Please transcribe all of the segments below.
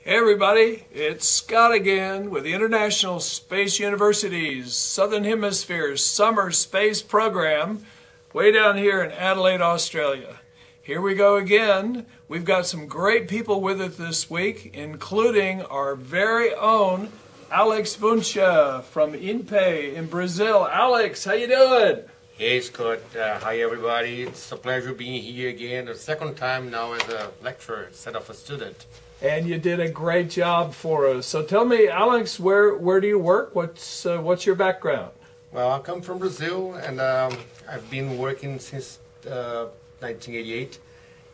Hey everybody, it's Scott again with the International Space University's Southern Hemisphere Summer Space Program way down here in Adelaide, Australia. Here we go again. We've got some great people with us this week, including our very own Alex Wuensche from INPE in Brazil. Alex, how you doing? Hey Scott, hi everybody. It's a pleasure being here again, the second time now as a lecturer instead of a student. And you did a great job for us. So tell me, Alex, where do you work? What's your background? Well, I come from Brazil, and I've been working since 1988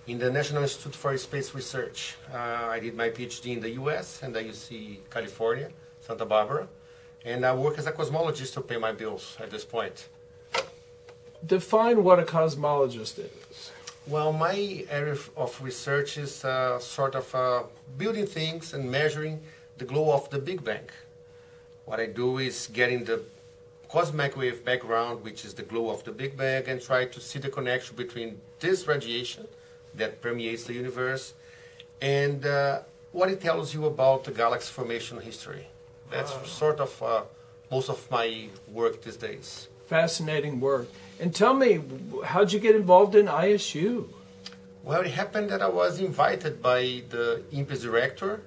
in the National Institute for Space Research. I did my PhD in the US and ISU California, Santa Barbara, and I work as a cosmologist to pay my bills at this point. Define what a cosmologist is. Well, my area of research is sort of building things and measuring the glow of the Big Bang. What I do is getting the cosmic wave background, which is the glow of the Big Bang, and try to see the connection between this radiation that permeates the universe and what it tells you about the galaxy formation history. That's sort of most of my work these days. Fascinating work. And tell me, how'd you get involved in ISU? Well, it happened that I was invited by the INPE's director,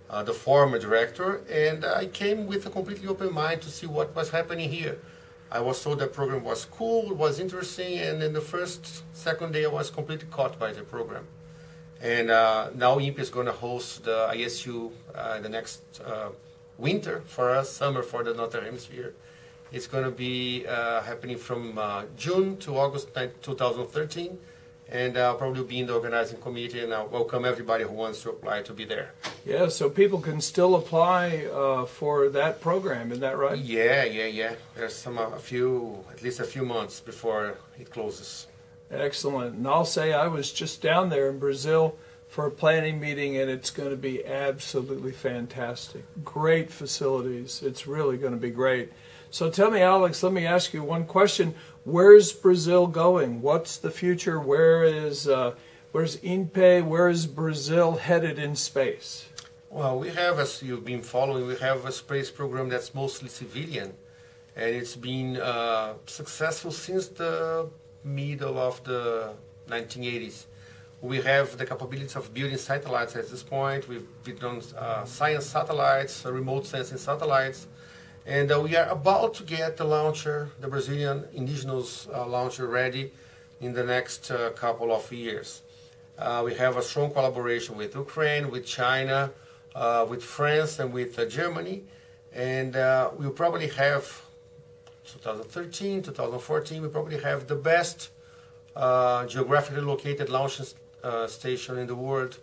the former director, and I came with a completely open mind to see what was happening here. I was told the program was cool, was interesting, and in the second day I was completely caught by the program. And now INPE is going to host the ISU the next winter for us, summer for the Northern Hemisphere. It's going to be happening from June to August 2013, and I'll probably be in the organizing committee, and I'll welcome everybody who wants to apply to be there. Yeah, so people can still apply for that program, isn't that right? Yeah. There's at least a few months before it closes. Excellent. And I'll say I was just down there in Brazil for a planning meeting, and it's going to be absolutely fantastic. Great facilities. It's really going to be great. So tell me, Alex, let me ask you one question. Where's Brazil going? What's the future? Where's INPE? Where is Brazil headed in space? Well, we have, as you've been following, we have a space program that's mostly civilian, and it's been successful since the middle of the 1980s. We have the capabilities of building satellites at this point. We've done science satellites, remote sensing satellites. And we are about to get the launcher, the Brazilian indigenous launcher, ready in the next couple of years. We have a strong collaboration with Ukraine, with China, with France, and with Germany. And we'll probably have 2013, 2014, we probably have the best geographically located launch station in the world,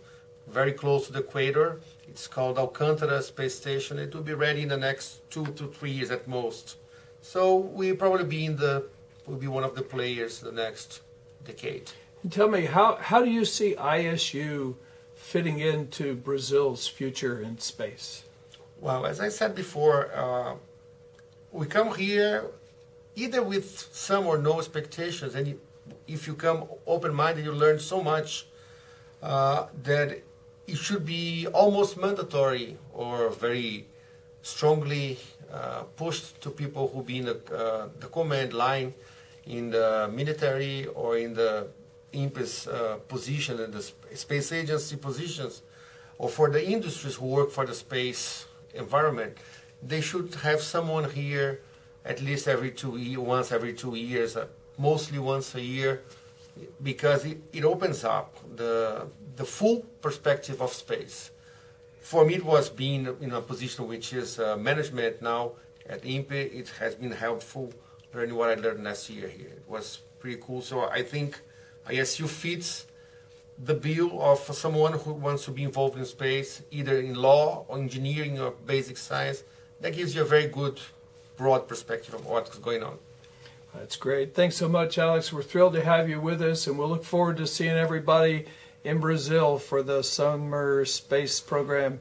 very close to the equator. It's called Alcântara Space Station. It will be ready in the next 2 to 3 years at most. So we'll probably be one of the players the next decade. And tell me, how do you see ISU fitting into Brazil's future in space? Well, as I said before, we come here either with some or no expectations, and if you come open-minded, you learn so much that it should be almost mandatory or very strongly pushed to people who be in the command line in the military or in the INPE's position, in the space agency positions, or for the industries who work for the space environment. They should have someone here at least once every 2 years, mostly once a year, because it opens up the full perspective of space. For me, it was being in a position which is management now at INPE. It has been helpful learning what I learned last year here. It was pretty cool. So I think ISU fits the bill of someone who wants to be involved in space, either in law or engineering or basic science. That gives you a very good, broad perspective of what's going on. That's great. Thanks so much, Alex. We're thrilled to have you with us, and we'll look forward to seeing everybody in Brazil for the summer space program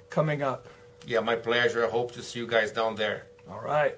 coming up. Yeah, my pleasure. I hope to see you guys down there. All right.